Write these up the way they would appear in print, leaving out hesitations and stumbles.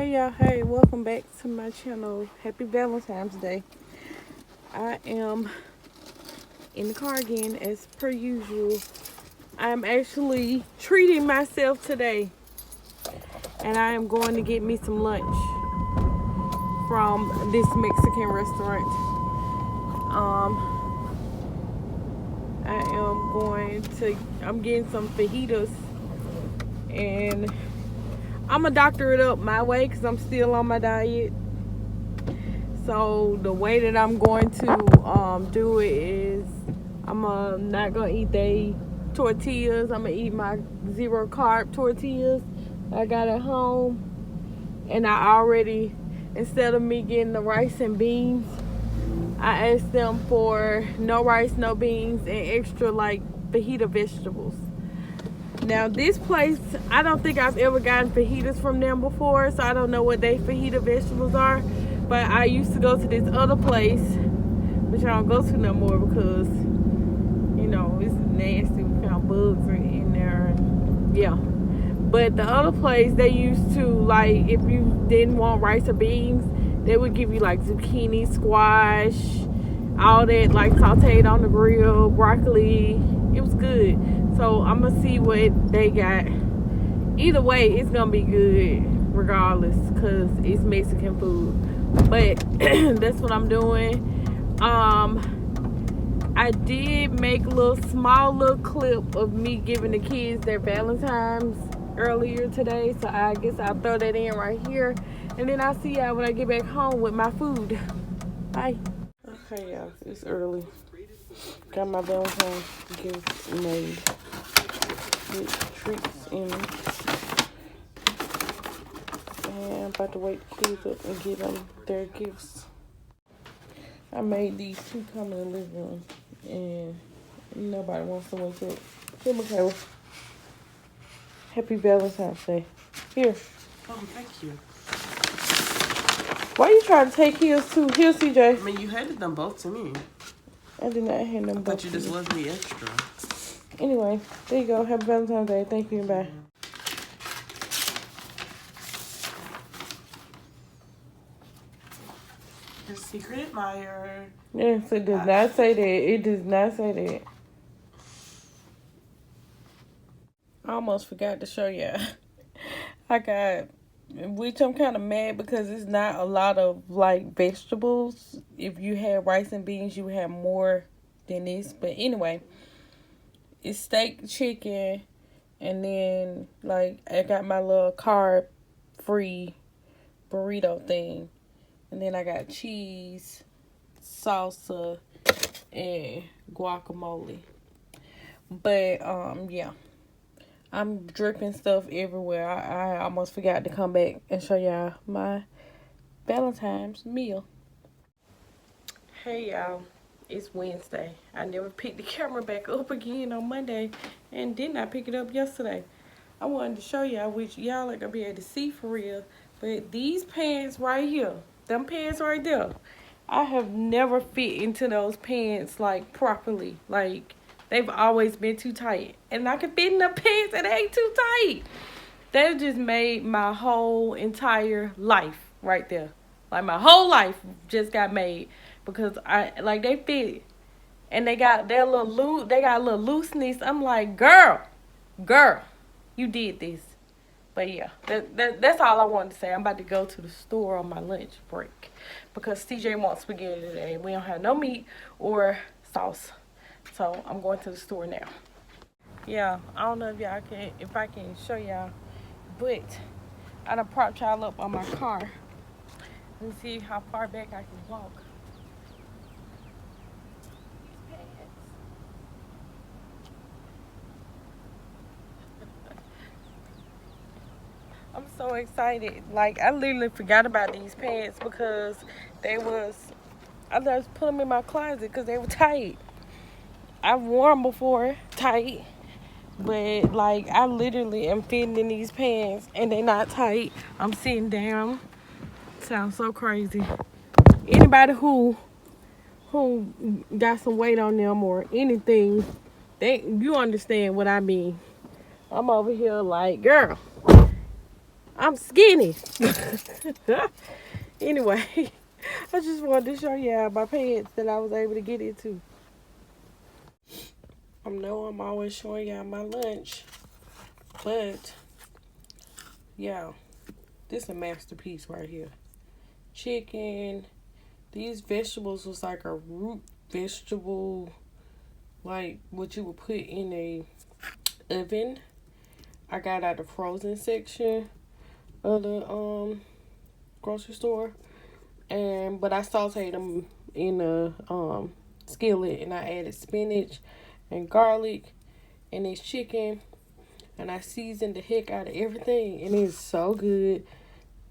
Hey y'all, hey, welcome back to my channel. Happy Valentine's Day. I am in the car again as per usual. I'm actually treating myself today, and I am going to get me some lunch from this Mexican restaurant. I'm getting some fajitas, and I'm gonna doctor it up my way because I'm still on my diet. So the way that I'm going to do it is I'm not gonna eat the tortillas. I'm gonna eat my 0 carb tortillas I got at home, and I already, instead of me getting the rice and beans, I asked them for no rice, no beans, and extra like fajita vegetables. Now this place, I don't think I've ever gotten fajitas from them before, so I don't know what they fajita vegetables are. But I used to go to this other place, which I don't go to no more because, you know, it's nasty. We found bugs in there. Yeah. But the other place, they used to, like, if you didn't want rice or beans, they would give you like zucchini, squash, all that, like sauteed on the grill, broccoli. It was good. So I'm gonna see what they got. Either way, it's gonna be good regardless, because it's Mexican food. But that's what I'm doing. I did make a small little clip of me giving the kids their Valentines earlier today, so I guess I'll throw that in right here, and then I'll see y'all when I get back home with my food. Bye. Okay, y'all, it's early. Got my Valentine's gift made with treats in it. And I'm about to wake the kids up and give them their gifts. I made these two come in the living room, and nobody wants to wake up. Here, Michaela. Happy Valentine's Day. Here. Oh, thank you. Why you trying to take his too? Here, CJ. I mean, you handed them both to me. I did not hand them both. But you just left me extra. Anyway, there you go. Happy Valentine's Day. Thank you and bye. Your secret admirer. Yes, it does not say that. It does not say that. I almost forgot to show y'all. Which I'm kind of mad because it's not a lot of like vegetables. If you had rice and beans, you would have more than this. But anyway, it's steak, chicken, and then like I got my little carb-free burrito thing. And then I got cheese, salsa, and guacamole. But, yeah. I'm dripping stuff everywhere. I almost forgot to come back and show y'all my Valentine's meal. Hey, y'all. It's Wednesday. I never picked the camera back up again on Monday. And didn't I pick it up yesterday? I wanted to show y'all, which y'all ain't gonna be able to see for real. But these pants right here. Them pants right there, I have never fit into those pants like properly. Like, they've always been too tight, and I can fit in the pants and they ain't too tight. That just made my whole entire life right there. Like, my whole life just got made because they fit, and they got their little loose. They got a little looseness. I'm like, girl, you did this. But yeah, that's all I wanted to say. I'm about to go to the store on my lunch break because TJ wants spaghetti today. We don't have no meat or sauce, so I'm going to the store now. Yeah, I don't know if I can show y'all, but I done propped y'all up on my car. Let me see how far back I can walk. I'm so excited. Like, I literally forgot about these pants because I just put them in my closet because they were tight. I've worn them before, tight. But, like, I literally am fitting in these pants and they're not tight. I'm sitting down. Sounds so crazy. Anybody who got some weight on them or anything, you understand what I mean. I'm over here like, girl, I'm skinny. Anyway, I just wanted to show y'all my pants that I was able to get into. I know I'm always showing y'all my lunch, but yeah, this is a masterpiece right here. Chicken. These vegetables was like a root vegetable, like what you would put in a oven. I got out the frozen section of the grocery store, but I sauteed them in a skillet, and I added spinach and garlic and this chicken, and I seasoned the heck out of everything, and it's so good.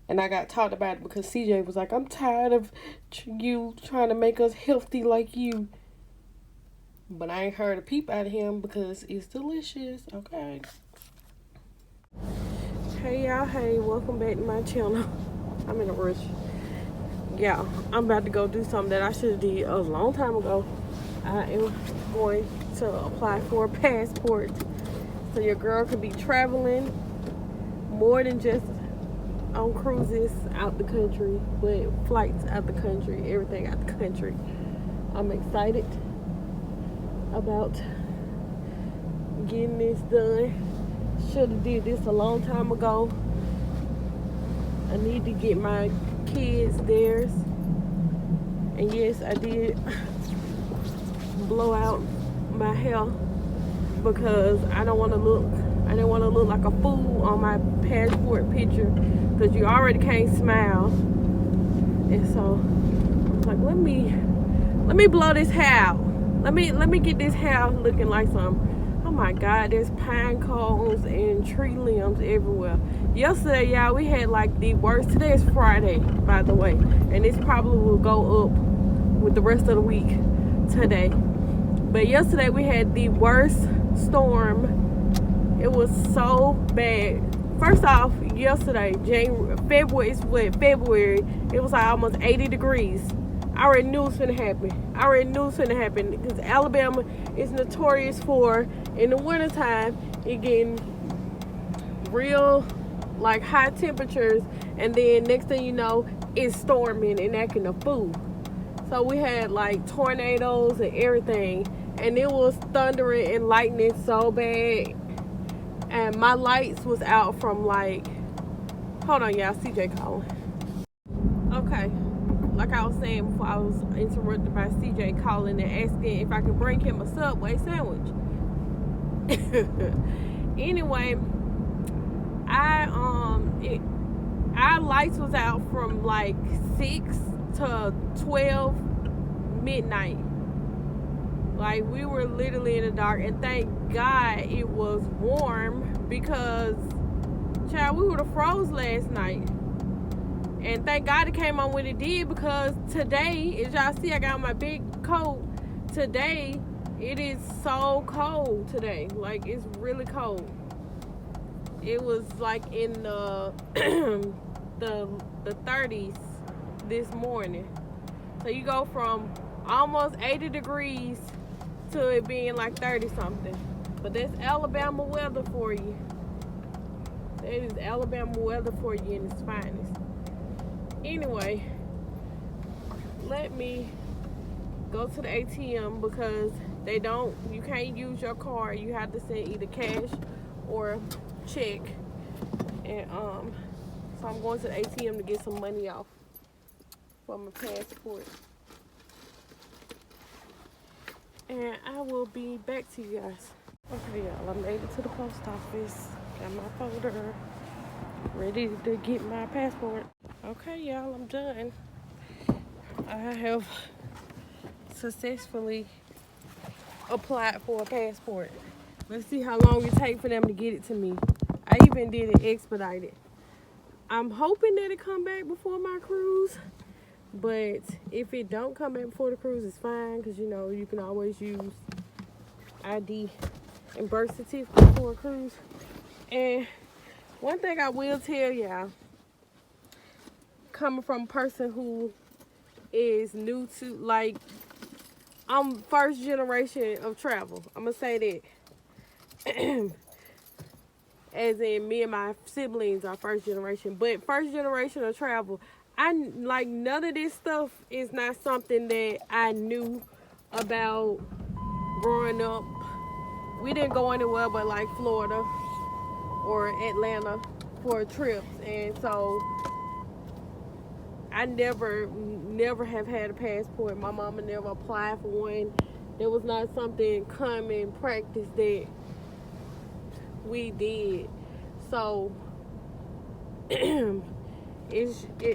And I got talked about it because CJ was like, I'm tired of you trying to make us healthy like you. But I ain't heard a peep out of him because it's delicious. Okay. Hey y'all, hey, welcome back to my channel. I'm in a rush. Yeah, I'm about to go do something that I should have did a long time ago. I am going to apply for a passport so your girl can be traveling more than just on cruises out the country, but flights out the country, everything out the country. I'm excited about getting this done. Should have did this a long time ago. I need to get my kids theirs. And yes, I did blow out my hair because I didn't want to look like a fool on my passport picture, because you already can't smile. And so I was like, let me blow this hair out. Let me get this hair looking like some. Oh my God, there's pine cones and tree limbs everywhere. Yesterday, y'all, we had like the worst. Today is Friday, by the way, and this probably will go up with the rest of the week today. But yesterday we had the worst storm. It was so bad. First off, yesterday, February, it was like almost 80 degrees. I already knew it was finna happen. Because Alabama is notorious for, in the wintertime, it getting real, like, high temperatures. And then next thing you know, it's storming and acting a fool. So we had, like, tornadoes and everything. And it was thundering and lightning so bad. And my lights was out from like, hold on y'all, CJ calling. Okay, like I was saying before, I was interrupted by CJ calling and asking if I could bring him a Subway sandwich. Anyway, our lights was out from like 6 to 12 midnight. Like, we were literally in the dark, and thank God it was warm, because, child, we would have froze last night. And thank God it came on when it did, because today, as y'all see, I got my big coat. Today, it is so cold today. Like, it's really cold. It was like in the 30s this morning. So you go from almost 80 degrees to it being like 30 something. But that's Alabama weather for you. That is Alabama weather for you in its finest. Anyway, let me go to the ATM, because you can't use your card. You have to send either cash or check. And so I'm going to the ATM to get some money off for my passport. And I will be back to you guys. Okay, y'all, I made it to the post office. Got my folder, ready to get my passport. Okay, y'all, I'm done. I have successfully applied for a passport. Let's see how long it takes for them to get it to me. I even did it expedited. I'm hoping that it come back before my cruise. But if it don't come back before the cruise, it's fine, because, you know, you can always use ID and birth certificate for a cruise. And one thing I will tell y'all, coming from a person who is new to, like, I'm first generation of travel. I'm going to say that. as in me and my siblings are first generation. But first generation of travel, I like none of this stuff is not something that I knew about growing up. We didn't go anywhere but like Florida or Atlanta for trips, and so I never have had a passport. My mama never applied for one. There was not something common practice that we did. So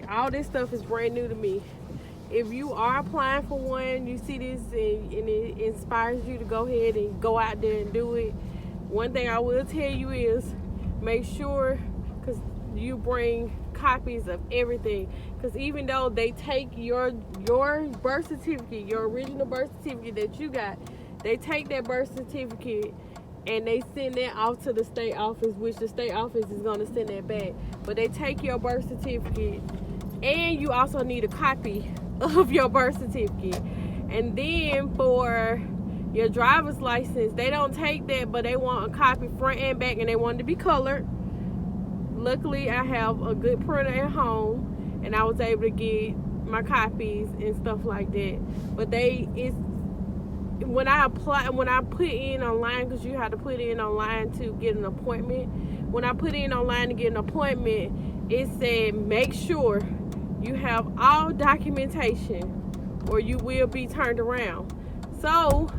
all this stuff is brand new to me. If you are applying for one, you see this and it inspires you to go ahead and go out there and do it. One thing I will tell you is make sure, because you bring copies of everything, because even though they take your birth certificate, your original birth certificate that you got, they take that birth certificate and they send that off to the state office, which the state office is going to send that back. But they take your birth certificate, and you also need a copy of your birth certificate. And then for your driver's license, they don't take that, but they want a copy front and back, and they want it to be colored. Luckily, I have a good printer at home, and I was able to get my copies and stuff like that. But when I put in online, because you have to put in online to get an appointment. When I put in online to get an appointment, it said make sure you have all documentation or you will be turned around. So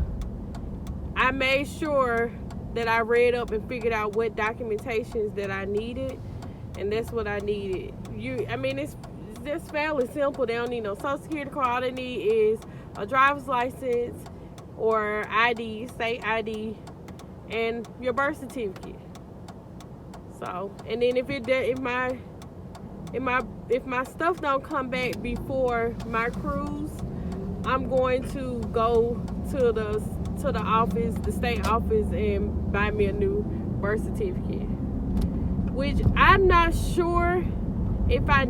I made sure that I read up and figured out what documentations that I needed, and that's what I needed. It's just fairly simple. They don't need no social security card. All they need is a driver's license or ID, state ID, and your birth certificate. So, and then if my stuff don't come back before my cruise, I'm going to go to the office, the state office, and buy me a new birth certificate. Which I'm not sure if I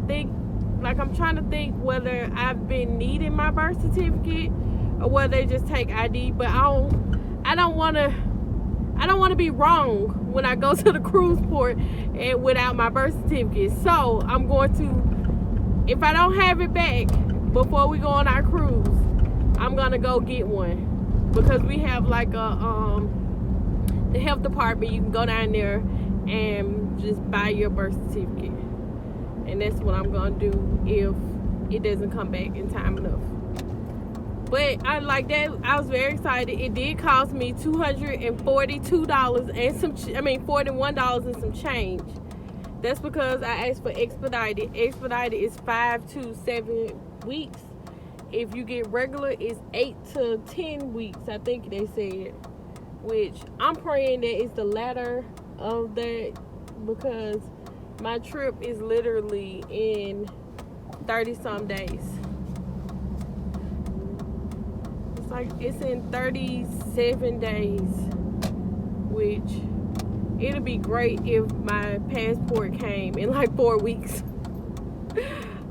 think, like, I'm trying to think whether I've been needing my birth certificate or whether they just take ID. But I don't want to be wrong when I go to the cruise port and without my birth certificate. So I'm going to, if I don't have it back before we go on our cruise, I'm gonna go get one, because we have like the health department. You can go down there and just buy your birth certificate, and that's what I'm gonna do if it doesn't come back in time enough. But I like that. I was very excited. It did cost me $242 and $41 and some change. That's because I asked for expedited. Expedited is 5 to 7 weeks. If you get regular, it's 8 to 10 weeks, I think they said. Which I'm praying that it's the latter of that, because my trip is literally in 30-some days. It's in 37 days, which it'll be great if my passport came in like 4 weeks.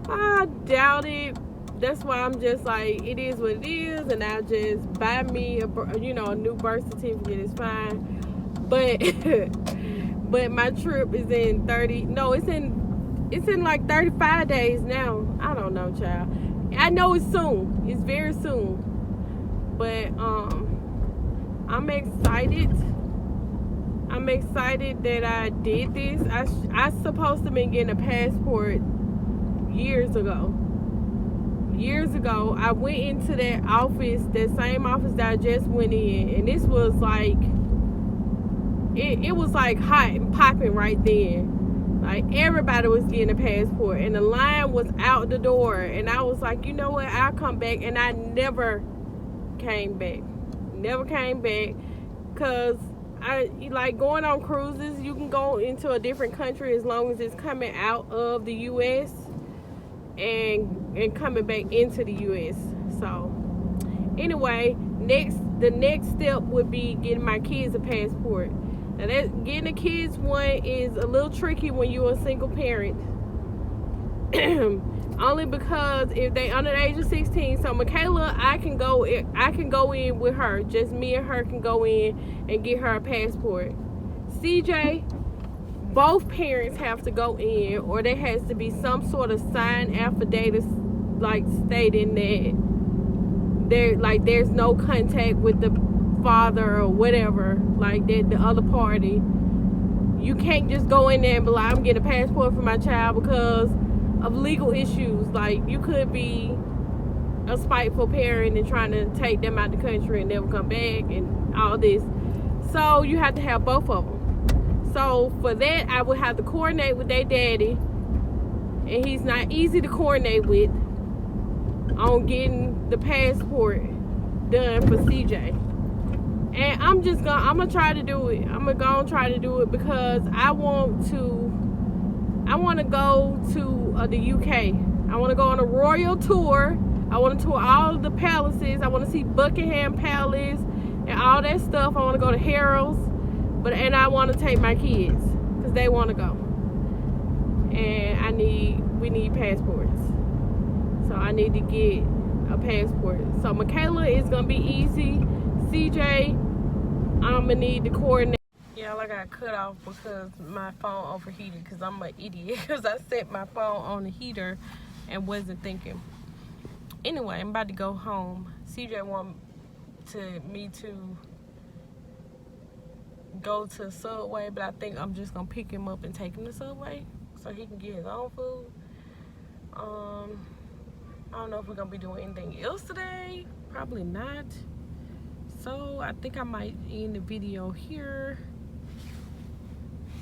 I doubt it. That's why I'm just like, it is what it is, and I'll just buy me a new birth certificate is fine. But my trip is in it's in like 35 days now. I don't know, child. I know it's soon. It's very soon. But I'm excited. I'm excited that I did this. I supposed to been getting a passport years ago. I went into that office, that same office that I just went in, and this was like, it was like hot and popping right then. Like, everybody was getting a passport, and the line was out the door, and I was like, you know what, I'll come back. And I never came back, because I like going on cruises. You can go into a different country as long as it's coming out of the U.S. and coming back into the U.S. So anyway, the next step would be getting my kids a passport. Now, getting a kids one is a little tricky when you're a single parent. Only because if they under the age of 16, so Michaela, I can go in with her. Just me and her can go in and get her a passport. CJ, both parents have to go in, or there has to be some sort of signed affidavit, like stating that there's no contact with the father or whatever, like that the other party. You can't just go in there and be like, I'm getting a passport for my child because of legal issues. Like, you could be a spiteful parent and trying to take them out the country and never come back and all this. So you have to have both of them. So for that, I would have to coordinate with their daddy, and he's not easy to coordinate with on getting the passport done for CJ. And I'm gonna try to do it. I'm gonna try to do it because I want to go to the UK. I want to go on a royal tour. I want to tour all of the palaces. I want to see Buckingham Palace and all that stuff. I want to go to Harrods, and I want to take my kids because they want to go. And we need passports. So I need to get a passport. So Michaela is gonna be easy. CJ, I'm gonna need to coordinate. Y'all, I got cut off because my phone overheated because I'm an idiot because I set my phone on the heater and wasn't thinking. Anyway, I'm about to go home. CJ want me to go to Subway, but I think I'm just gonna pick him up and take him to Subway so he can get his own food. I don't know if we're gonna be doing anything else today. Probably not. So I think I might end the video here.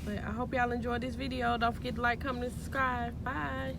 But I hope y'all enjoyed this video. Don't forget to like, comment, and subscribe. Bye.